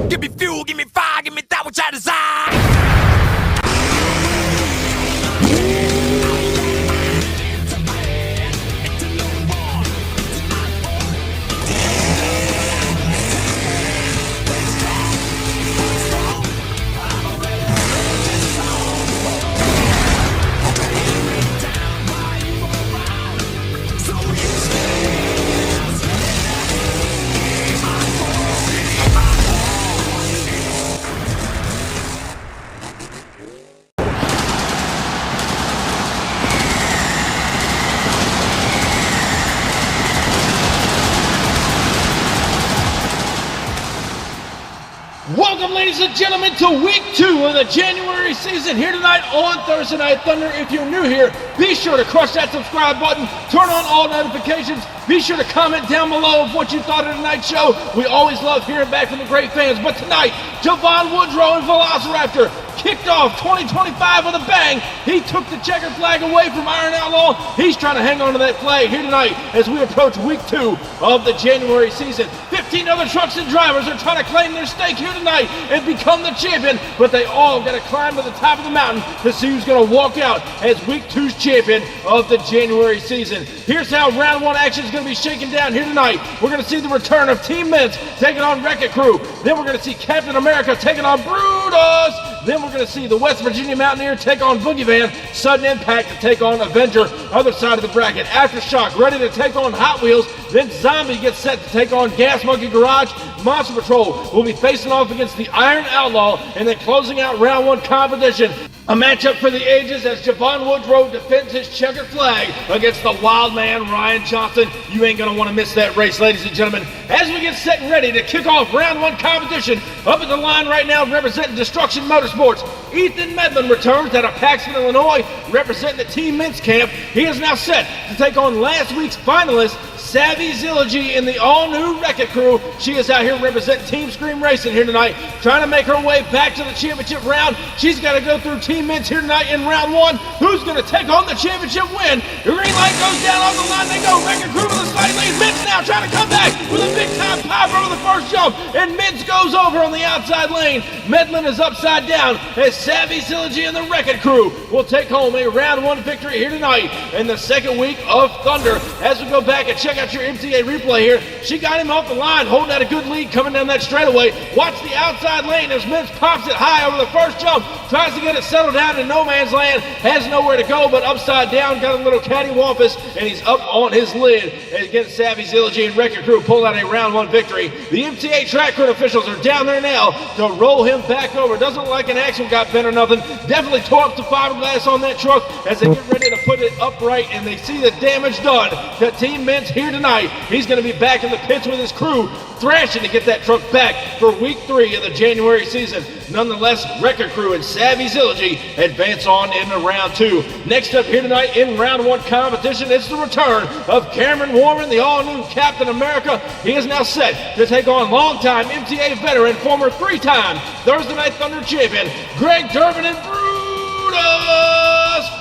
Give me fuel, give me fire, give me that which I desire. Welcome, ladies and gentlemen, to week 2 of the January season here tonight on Thursday Night Thunder. If you're new here, be sure to crush that subscribe button, turn on all notifications, be sure to comment down below of what you thought of tonight's show. We always love hearing back from the great fans, but tonight, Javon Woodrow and Velociraptor kicked off 2025 with a bang. He took the checkered flag away from Iron Outlaw. He's trying to hang on to that flag here tonight as we approach week 2 of the January season. 15 other trucks and drivers are trying to claim their stake here tonight and become the champion, but they all got to climb to the top of the mountain to see who's going to walk out as week 2's champion of the January season. Here's how round 1 action is going to be shaken down here tonight. We're going to see the return of Team Mints taking on Wreck-It Crew. Then we're going to see Captain America taking on Brutus. Then we're going to see the West Virginia Mountaineer take on Boogie Van. Sudden Impact to take on Avenger. Other side of the bracket. Aftershock ready to take on Hot Wheels. Then Zombie gets set to take on Gas Monkey Garage. Monster Patrol will be facing off against the Iron Outlaw. And then closing out round 1 competition, a matchup for the ages as Javon Woodrow defends his checkered flag against the wild man, Ryan Johnson. You ain't going to want to miss that race, ladies and gentlemen. As we get set and ready to kick off round 1 competition, up at the line right now representing Destruction Motorsports, Ethan Medlin returns out of Paxton, Illinois, representing the Team Mints camp. He is now set to take on last week's finalist, Savvy Zillogy in the all-new Wreck-It Crew. She is out here representing Team Scream Racing here tonight, trying to make her way back to the championship round. She's got to go through Team Mints here tonight in round 1. Who's going to take on the championship win? The green light goes down off the line. They go. Wreck-It Crew with a slight lead. Mints now trying to come back with a big-time pop over the first jump, and Mints goes over on the outside lane. Medlin is upside down as Savvy Zillogy and the Wreck-It Crew will take home a round 1 victory here tonight in the second week of Thunder. As we go back and check out your MTA replay here, she got him off the line, holding out a good lead coming down that straightaway. Watch the outside lane as Mints pops it high over the first jump, tries to get it settled down in no man's land, has nowhere to go but upside down, got a little cattywampus, and he's up on his lid against Savvy Zillogy and Wreck-It Crew pull out a round 1 victory. The MTA track crew officials are down there now to roll him back over. Doesn't look like an axle got bent or nothing. Definitely tore up the fiberglass on that truck as they get ready to put it upright, and they see the damage done to Team Mints here tonight. He's going to be back in the pits with his crew, thrashing to get that truck back for week 3 of the January season. Nonetheless, Wreck-It Crew and Savvy Zillogy advance on into round 2. Next up here tonight in round 1 competition, it's the return of Cameron Warren, the all-new Captain America. He is now set to take on longtime MTA veteran, former 3-time Thursday Night Thunder champion, Greg Durbin and Brutus,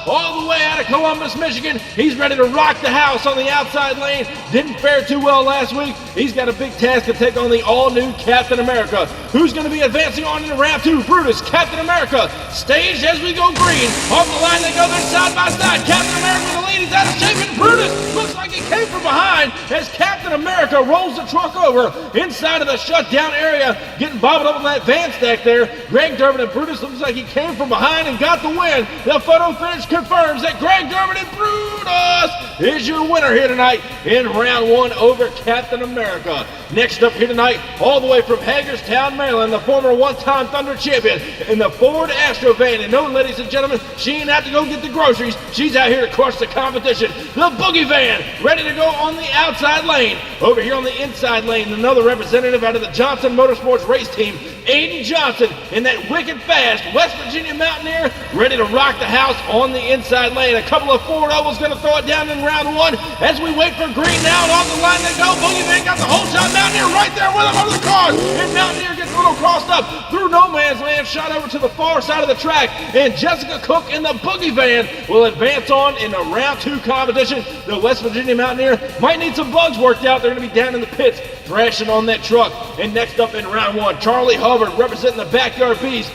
all the way out of Columbus, Michigan. He's ready to rock the house on the outside lane. Didn't fare too well last week. He's got a big task to take on the all-new Captain America. Who's going to be advancing on into round 2? Brutus, Captain America, staged as we go green. Off the line they go, they're side by side. Captain America with the lead, he's out of shape, and Brutus looks like he came from behind as Captain America rolls the truck over inside of the shutdown area, getting bobbled up on that van stack there. Greg Durbin and Brutus looks like he came from behind and got the win. The photo finish confirms that Greg Durbin and Brutus is your winner here tonight in round 1 over Captain America. Next up here tonight, all the way from Hagerstown, Maryland, the former 1-time Thunder champion in the Ford Astro van. And no, ladies and gentlemen, she ain't out to go get the groceries. She's out here to crush the competition. The Boogie Van, ready to go on the outside lane. Over here on the inside lane, another representative out of the Johnson Motorsports race team, Aiden Johnson, in that wicked fast West Virginia Mountaineer, ready to rock the house on the inside lane. A couple of Ford Ovals going to throw it down in round 1 as we wait for green now. And off the line they go. Boogie Van got the whole shot. Mountaineer right there with him over the car. And Mountaineer gets a little crossed up through no man's land Van shot over to the far side of the track, and Jessica Cook in the Boogie Van will advance on in a round 2 competition. The West Virginia Mountaineer might need some bugs worked out. They're going to be down in the pits thrashing on that truck. And next up in round 1, Charlie Hubbard representing the Backyard Beast.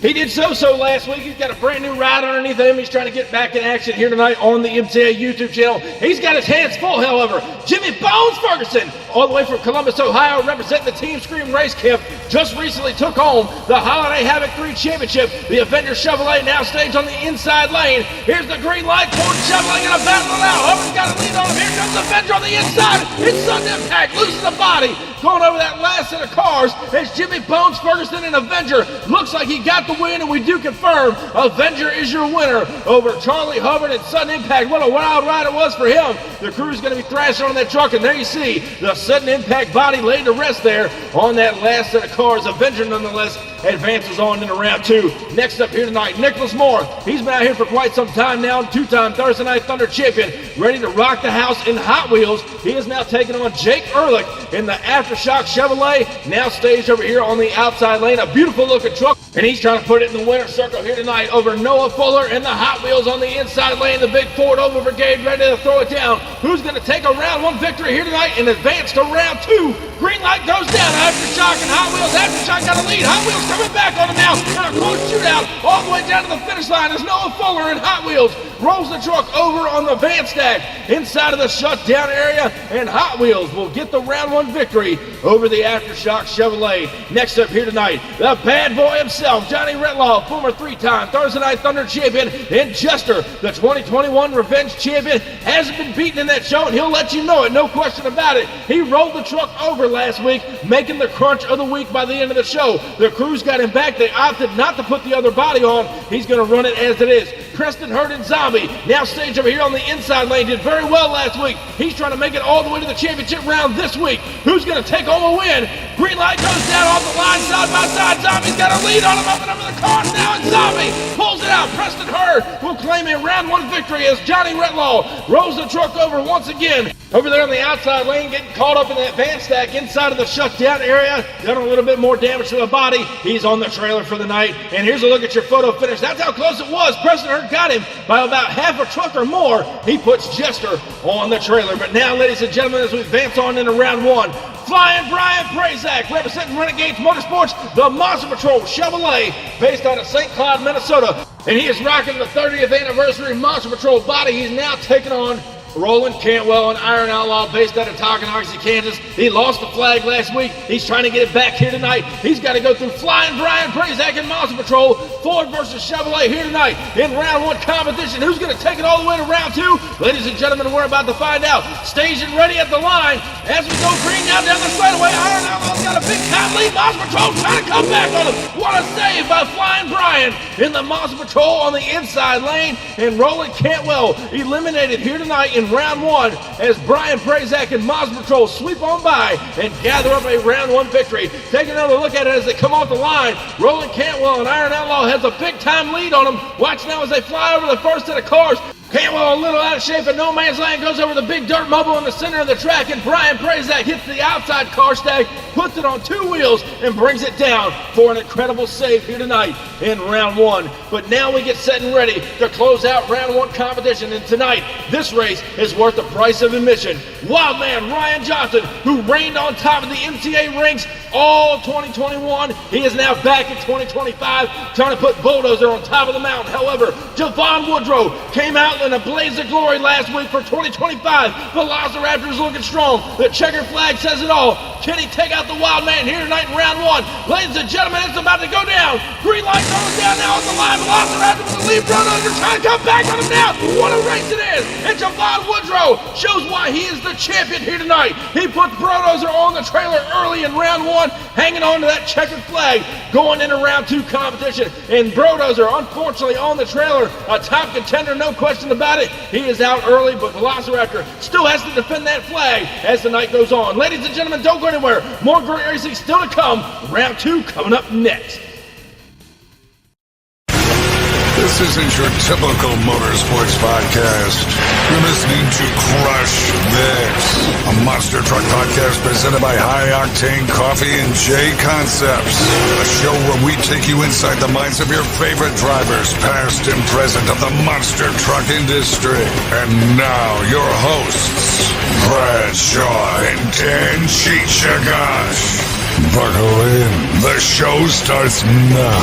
He did so last week. He's got a brand new ride underneath him. He's trying to get back in action here tonight on the MTA YouTube channel. He's got his hands full, however. Jimmy Bones Ferguson, all the way from Columbus, Ohio, representing the Team Scream Race Camp, just recently took home the Holiday Havoc 3 Championship. The Avenger Chevrolet now staged on the inside lane. Here's the green light. Ford Chevrolet going to battle it out. Hubbard's got a lead on him. Here comes the Avenger on the inside. It's sudden impact. Loses the body. Going over that last set of cars as Jimmy Bones Ferguson and Avenger. Looks like he got the win, and we do confirm Avenger is your winner over Charlie Hubbard and Sudden Impact. What a wild ride it was for him. The crew's going to be thrashing on that truck, and there you see the Sudden Impact body laid to rest there on that last set of cars. Avenger, nonetheless, advances on into round 2. Next up here tonight, Nicholas Moore. He's been out here for quite some time now, 2-time Thursday Night Thunder champion, ready to rock the house in Hot Wheels. He is now taking on Jake Ehrlich in the Aftershock Chevrolet, now staged over here on the outside lane. A beautiful looking truck, and he's trying to put it in the winner's circle here tonight over Noah Fuller in the Hot Wheels on the inside lane. The big Ford Oval Brigade ready to throw it down. Who's going to take a round 1 victory here tonight and advance to round 2? Green light goes down. Aftershock and Hot Wheels. Aftershock got a lead. Hot Wheels coming back on him now. And a close shootout all the way down to the finish line as Noah Fuller and Hot Wheels rolls the truck over on the van stack inside of the shutdown area, and Hot Wheels will get the round 1 victory over the Aftershock Chevrolet. Next up here tonight, the bad boy himself, Johnny Retlaw, former 3-time Thursday Night Thunder champion, and Jester, the 2021 Revenge champion, hasn't been beaten in that show, and he'll let you know it, no question about it. He rolled the truck over last week, making the crunch of the week by the end of the show. The crew's got him back. They opted not to put the other body on. He's going to run it as it is. Preston Hurd and Zombie, now staged over here on the inside lane, did very well last week. He's trying to make it all the way to the championship round this week. Who's going to take home a win? Green light goes down off the line, side by side. Zombie's got a lead on him up and over the cars now, and Zombie pulls it out. Preston Hurd will claim a round 1 victory as Johnny Retlaw rolls the truck over once again. Over there on the outside lane, getting caught up in that van stack inside of the shutdown area. Done a little bit more damage to the body. He's on the trailer for the night. And here's a look at your photo finish. That's how close it was. Preston Hurd got him by about half a truck or more. He puts Jester on the trailer. But now, ladies and gentlemen, as we advance on into round 1, Flying Brian Prazak, representing Renegades Motorsports, the Monster Patrol Chevrolet, based out of St. Cloud, Minnesota. And he is rocking the 30th anniversary Monster Patrol body. He's now taking on Roland Cantwell, an Iron Outlaw based out of Tocanoxie, Kansas. He lost the flag last week. He's trying to get it back here tonight. He's got to go through Flying Brian Prazak and Monster Patrol. Ford versus Chevrolet here tonight in round 1 competition. Who's going to take it all the way to round 2? Ladies and gentlemen, we're about to find out. Staged and ready at the line as we go green now down the straightaway. Iron Outlaw's got a big time lead. Monster Patrol trying to come back on him. What a save by Flying Brian in the Monster Patrol on the inside lane. And Roland Cantwell eliminated here tonight in round 1 as Brian Prazak and Monster Patrol sweep on by and gather up a round 1 victory. Take another look at it as they come off the line. Roland Cantwell and Iron Outlaw has a big time lead on them. Watch now as they fly over the first set of cars. Cantwell a little out of shape in no man's land, goes over the big dirt mobile in the center of the track, and Brian Prazak hits the outside car stack, puts it on 2 wheels, and brings it down for an incredible save here tonight in round 1. But now we get set and ready to close out round 1 competition, and tonight this race is worth the price of admission. Wildman Ryan Johnson, who reigned on top of the MTA ranks all 2021, he is now back in 2025 trying to put Bulldozer on top of the mountain. However, Javon Woodrow came out in a blaze of glory last week for 2025. Velociraptor's looking strong. The checkered flag says it all. Can he take out the Wild Man here tonight in round 1? Ladies and gentlemen, it's about to go down. Green light goes down now on the line. Velociraptor with the lead Bulldozer trying to come back on him now. What a race it is. And Javon Woodrow shows why he is the champion here tonight. He puts Bulldozer on the trailer early in round 1, hanging on to that checkered flag going into round 2 competition. And Bulldozer, unfortunately, on the trailer, a top contender, no question about it. He is out early, but Velociraptor still has to defend that flag as the night goes on. Ladies and gentlemen, don't go anywhere. More great racing still to come. Round 2 coming up next. This isn't your typical motorsports podcast. You're listening to Crush This, a Monster Truck Podcast presented by High Octane Coffee and J Concepts. A show where we take you inside the minds of your favorite drivers, past and present of the monster truck industry. And now, your hosts, Brad Shaw and Dan Chichagash. Buckle in. The show starts now.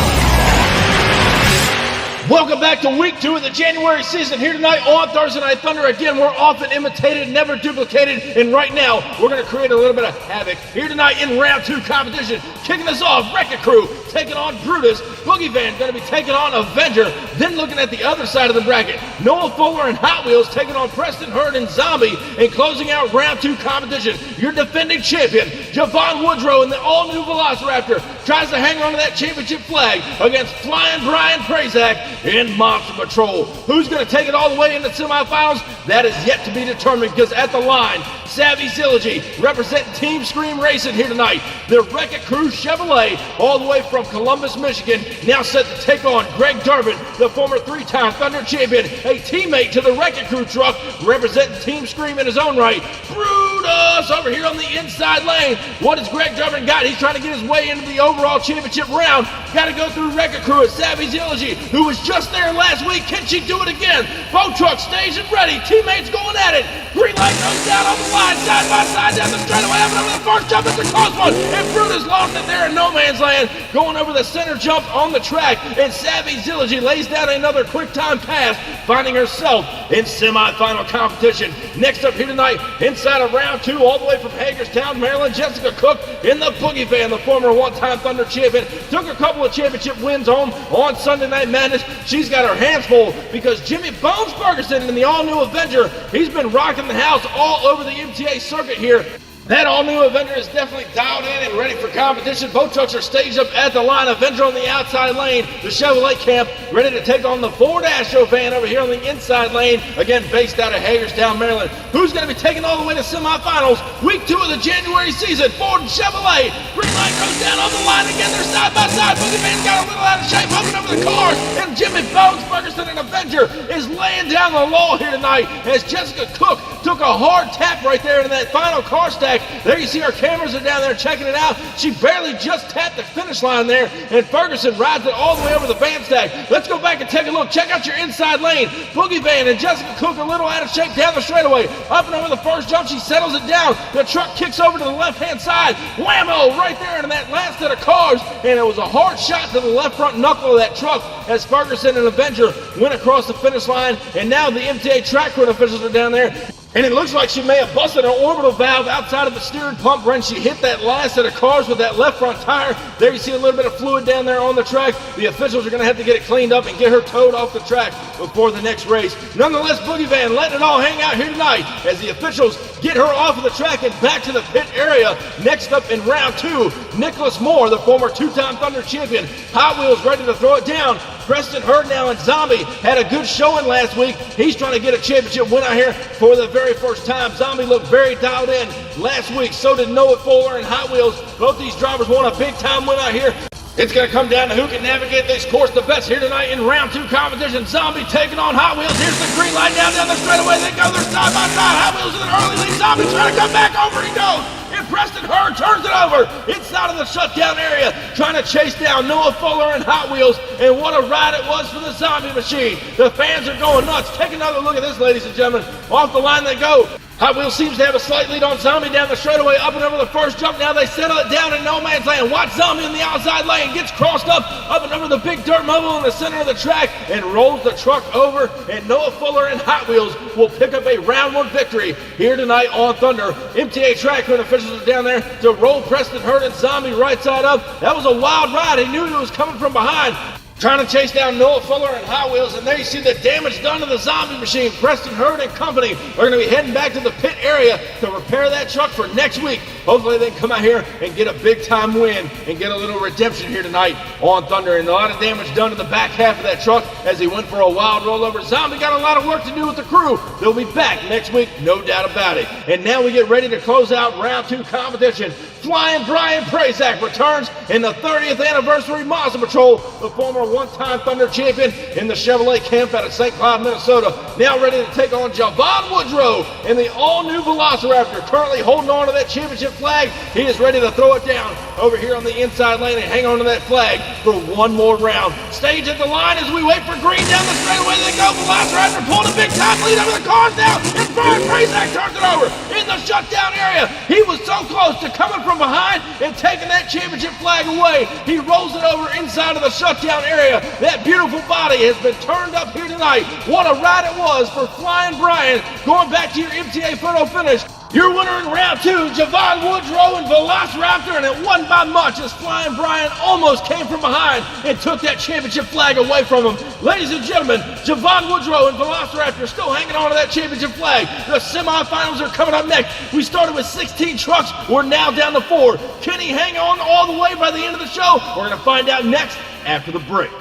Welcome back to week 2 of the January season. Here tonight on Thursday Night Thunder. Again, we're often imitated, never duplicated. And right now, we're going to create a little bit of havoc. Here tonight in round 2 competition. Kicking us off, Wreck-It Crew taking on Brutus. Boogie Van going to be taking on Avenger. Then looking at the other side of the bracket, Noah Fuller and Hot Wheels taking on Preston Hurd and Zombie. And closing out round 2 competition, your defending champion, Javon Woodrow, and the all-new Velociraptor tries to hang on to that championship flag against Flying Brian Prazak in Monster Patrol. Who's going to take it all the way into semifinals? That is yet to be determined, because at the line, Savvy Zillogy representing Team Scream Racing here tonight. The Wreck-It Crew Chevrolet, all the way from Columbus, Michigan, now set to take on Greg Durbin, the former 3-time Thunder champion, a teammate to the Wreck-It Crew truck, representing Team Scream in his own right. Brutus over here on the inside lane. What has Greg Durbin got? He's trying to get his way into the overall championship round. Got to go through Wreck-It Crew at Savvy Zillogy, who was just there last week. Can she do it again? Boat truck stays and ready. Teammates going at it. Green light goes down on the line, side by side down the straightaway, having over the first jump at the cross one. And Brutus lost it there in no man's land, going over the center jump on the track. And Savvy Zillogy lays down another quick time pass, finding herself in semifinal competition. Next up here tonight, inside of round 2, all the way from Hagerstown, Maryland, Jessica Cook in the Boogie Van, the former one-time Thunder champion, took a couple of championship wins home on Sunday Night Madness. She's got her hands full because Jimmy Bones Ferguson in the all-new Avenger, he's been rocking the house all over the MTA circuit here. That all-new Avenger is definitely dialed in and ready for competition. Both trucks are staged up at the line. Avenger on the outside lane. The Chevrolet camp ready to take on the Ford Astro van over here on the inside lane. Again, based out of Hagerstown, Maryland. Who's going to be taking all the way to semifinals? Week 2 of the January season. Ford and Chevrolet. Green light goes down on the line again. They're side by side. Boogie Man's got a little out of shape, hopping over the cars. And Jimmy Bones Ferguson and Avenger is laying down the law here tonight as Jessica Cook took a hard tap right there in that final car stack. There you see our cameras are down there checking it out. She barely just tapped the finish line there, and Ferguson rides it all the way over the van stack. Let's go back and take a look. Check out your inside lane. Boogie Van and Jessica Cook a little out of shape down the straightaway. Up and over the first jump, she settles it down. The truck kicks over to the left-hand side. Whammo! Right there into that last set of cars, and it was a hard shot to the left front knuckle of that truck as Ferguson and Avenger went across the finish line, and now the MTA track crew officials are down there. And it looks like she may have busted her orbital valve outside of the steering pump when she hit that last set of cars with that left front tire. There you see a little bit of fluid down there on the track. The officials are going to have to get it cleaned up and get her towed off the track before the next race. Nonetheless, Boogie Van letting it all hang out here tonight as the officials get her off of the track and back to the pit area. Next up in round 2, Nicholas Moore, the former 2-time Thunder champion. Hot Wheels ready to throw it down. Preston Hurd now and Zombie had a good showing last week. He's trying to get a championship win out here for the very first time. Zombie looked very dialed in last week. So did Noah Fuller and Hot Wheels. Both these drivers won a big time win out here. It's going to come down to who can navigate this course the best here tonight in round 2 competition. Zombie taking on Hot Wheels. Here's the green light down the straightaway. They go, they're side by side. Hot Wheels in an early lead. Zombie trying to come back over. He goes. And Preston Hurd turns it over inside of the shutdown area, trying to chase down Noah Fuller and Hot Wheels. And what a ride it was for the Zombie machine. The fans are going nuts. Take another look at this, ladies and gentlemen. Off the line they go. Hot Wheels seems to have a slight lead on Zombie down the straightaway, up and over the first jump. Now they settle it down in no man's land. Watch Zombie in the outside lane, gets crossed up and over the big dirt mobile in the center of the track, and rolls the truck over. And Noah Fuller and Hot Wheels will pick up a round 1 victory here tonight on Thunder. MTA track crew officials are down there to roll Preston Hurd and Zombie right side up. That was a wild ride. He knew he was coming from behind, trying to chase down Noah Fuller and Hot Wheels, and there you see the damage done to the Zombie machine. Preston Hurd and company are going to be heading back to the pit area to repair that truck for next week Hopefully they can come out here and get a big-time win and get a little redemption here tonight on Thunder. And a lot of damage done to the back half of that truck as he went for a wild rollover. Zombie got a lot of work to do with the crew. They'll be back next week, no doubt about it. And now we get ready to close out round 2 competition. Flying Brian Prazak returns in the 30th anniversary Mazda Patrol, the former one-time Thunder champion in the Chevrolet camp out of St. Cloud, Minnesota. Now ready to take on Javon Woodrow in the all-new Velociraptor, currently holding on to that championship flag. He is ready to throw it down over here on the inside lane and hang on to that flag for one more round. Stage at the line as we wait for green down the straightaway. They go. Velociraptor pulled a big-time lead over the cars now, and Brian Prazak turns it over in the shutdown area. He was so close to coming from behind and taking that championship flag away. He rolls it over inside of the shutdown area. That beautiful body has been turned up here tonight. What a ride it was for Flying Brian. Going back to your MTA photo finish. Your winner in round 2, Javon Woodrow and Velociraptor, and it wasn't by much as Flying Brian almost came from behind and took that championship flag away from him. Ladies and gentlemen, Javon Woodrow and Velociraptor still hanging on to that championship flag. The semifinals are coming up next. We started with 16 trucks. We're now down to 4. Can he hang on all the way by the end of the show? We're going to find out next after the break.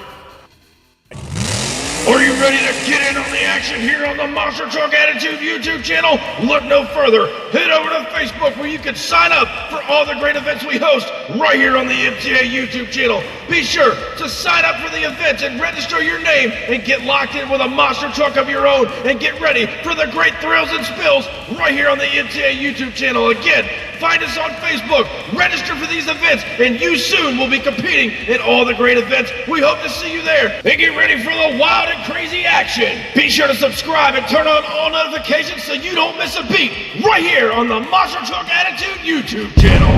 Are you ready to get in on the action here on the Monster Truck Attitude YouTube channel? Look no further. Head over to Facebook where you can sign up for all the great events we host right here on the MTA YouTube channel. Be sure to sign up for the events and register your name and get locked in with a monster truck of your own and get ready for the great thrills and spills right here on the MTA YouTube channel. Again, find us on Facebook, register for these events, and you soon will be competing in all the great events. We hope to see you there. And get ready for the wild and crazy action. Be sure to subscribe and turn on all notifications so you don't miss a beat right here on the Monster Truck Attitude YouTube channel.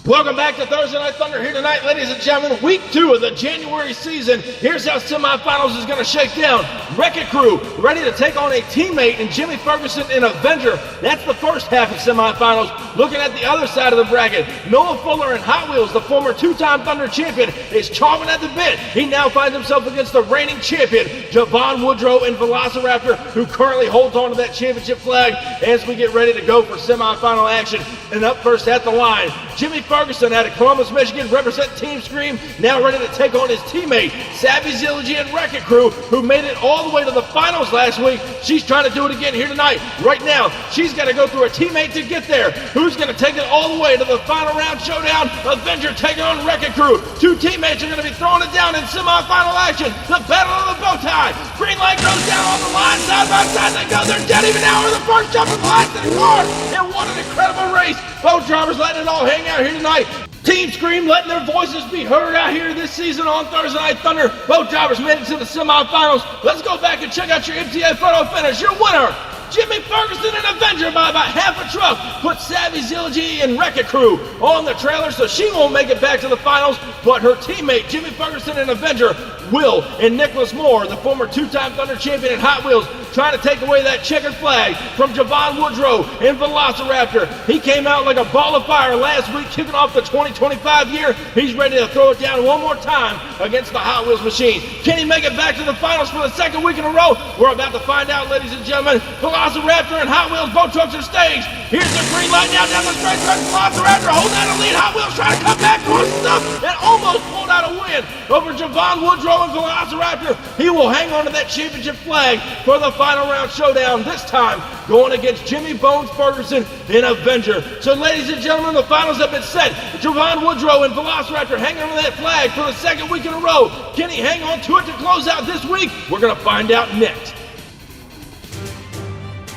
Welcome back to Thursday Night Thunder here tonight, ladies and gentlemen. Week 2 of the January season. Here's how semifinals is going to shake down. Wreck-It Crew ready to take on a teammate in Jimmy Ferguson in Avenger. That's the first half of semifinals. Looking at the other side of the bracket, Noah Fuller in Hot Wheels, the former 2-time Thunder champion, is chomping at the bit. He now finds himself against the reigning champion, Javon Woodrow in Velociraptor, who currently holds on to that championship flag as we get ready to go for semifinal action. And up first at the line, Jimmy Ferguson out of Columbus, Michigan, represent Team Scream, now ready to take on his teammate, Savvy Zilligy and Wreck-It Crew, who made it all the way to the finals last week. She's trying to do it again here tonight. Right now, she's got to go through a teammate to get there. Who's going to take it all the way to the final round showdown? Avenger taking on Wreck-It Crew. 2 teammates are going to be throwing it down in semifinal action. The battle of the bow tie. Green light goes down on the line. Side by side they go. They're dead even now with the first jump of last in the car. And what an incredible race. Both drivers letting it all hang out here tonight. Team Scream letting their voices be heard out here this season on Thursday Night Thunder. Both drivers made it to the semifinals. Let's go back and check out your MTA photo finish. Your winner, Jimmy Ferguson and Avenger by about half a truck. Put Savvy Zilligy and Wreck-It Crew on the trailer, so she won't make it back to the finals, but her teammate, Jimmy Ferguson and Avenger, will. And Nicholas Moore, the former 2-time Thunder champion in Hot Wheels, trying to take away that checkered flag from Javon Woodrow in Velociraptor. He came out like a ball of fire last week, kicking off the 2025 year. He's ready to throw it down one more time against the Hot Wheels machine. Can he make it back to the finals for the second week in a row? We're about to find out, ladies and gentlemen. Velociraptor and Hot Wheels, both trucks are staged. Here's the green light now down the straight track. Velociraptor holding out a lead. Hot Wheels trying to come back towards stuff and almost pulled out a win over Javon Woodrow and Velociraptor. He will hang on to that championship flag for the final round showdown, this time going against Jimmy Bones Ferguson in Avenger. So ladies and gentlemen, the finals have been set. Javon Woodrow and Velociraptor hanging on to that flag for the second week in a row. Can he hang on to it to close out this week? We're going to find out next.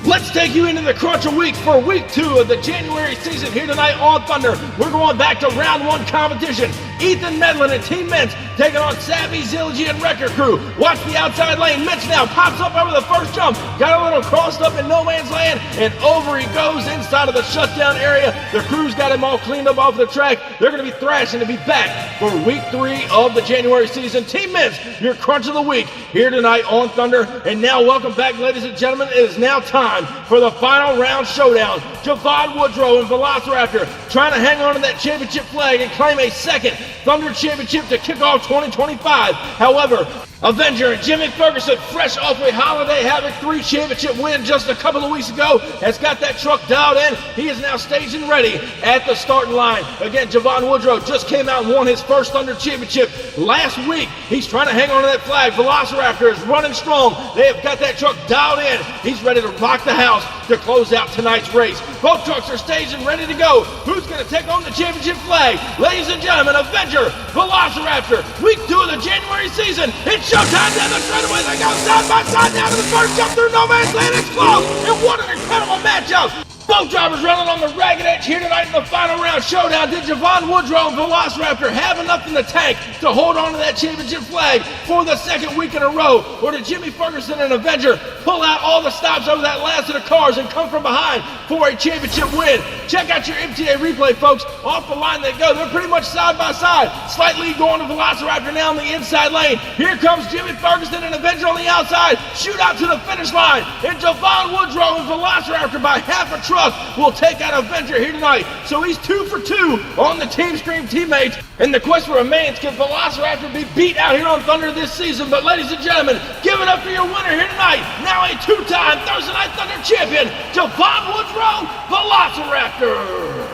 Let's take you into the crunch of week for week 2 of the January season here tonight on Thunder. We're going back to round 1 competition. Ethan Medlin and Team Mintz taking on Savvy, Zilligy, and Wreck-It Crew. Watch the outside lane. Mintz now pops up over the first jump. Got a little crossed up in no man's land, and over he goes inside of the shutdown area. The crew's got him all cleaned up off the track. They're going to be thrashing to be back for week 3 of the January season. Team Mintz, your crunch of the week here tonight on Thunder. And now welcome back, ladies and gentlemen. It is now time for the final round showdown. Javon Woodrow and Velociraptor trying to hang on to that championship flag and claim a second Thunder championship to kick off 2025. However, Avenger and Jimmy Ferguson, fresh off a Holiday Havoc 3 championship win just a couple of weeks ago, has got that truck dialed in. He is now staged and ready at the starting line. Again, Javon Woodrow just came out and won his first Thunder championship last week. He's trying to hang on to that flag. Velociraptor is running strong. They have got that truck dialed in. He's ready to rock the house to close out tonight's race. Both trucks are staged and ready to go. Who's going to take on the championship flag? Ladies and gentlemen, Avenger, Velociraptor, week 2 of the January season. It's showtime down the straightaway. They go side by side down to the first jump through no man's land. It's close. And what an incredible matchup. Both drivers running on the ragged edge here tonight in the final round showdown. Did Javon Woodrow and Velociraptor have enough in the tank to hold on to that championship flag for the second week in a row? Or did Jimmy Ferguson and Avenger pull out all the stops over that last of the cars and come from behind for a championship win? Check out your MTA replay, folks. Off the line they go. They're pretty much side by side. Slight lead going to Velociraptor now in the inside lane. Here comes Jimmy Ferguson and Avenger on the outside. Shoot out to the finish line. And Javon Woodrow and Velociraptor by half a truck will take out Avenger here tonight. So he's 2 for 2 on the Team Scream teammates. And the question remains, can Velociraptor be beat out here on Thunder this season? But ladies and gentlemen, give it up for your winner here tonight. Now a 2-time Thursday Night Thunder champion, Javon Woodrow, Velociraptor.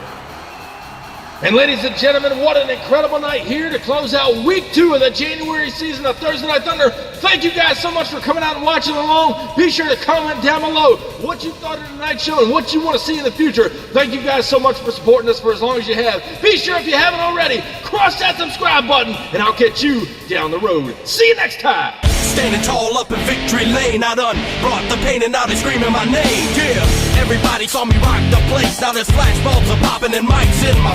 And ladies and gentlemen, what an incredible night here to close out week 2 of the January season of Thursday Night Thunder. Thank you guys so much for coming out and watching along. Be sure to comment down below what you thought of tonight's show and what you want to see in the future. Thank you guys so much for supporting us for as long as you have. Be sure, if you haven't already, crush that subscribe button, and I'll catch you down the road. See you next time. Standing tall up in victory lane, I done brought the pain and now they screaming my name. Yeah, everybody saw me rock the place. Now there's flashbulbs are popping and mics in my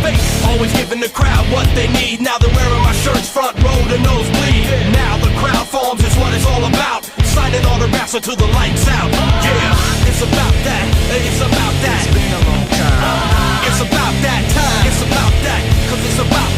face. Always giving the crowd what they need. Now they're wearing my shirts front row to nosebleed. Now the crowd forms is what it's all about. Signing autographs until the lights out. Yeah, it's about that. It's about that. It's been a long time. It's about that time. It's about that. 'Cause it's about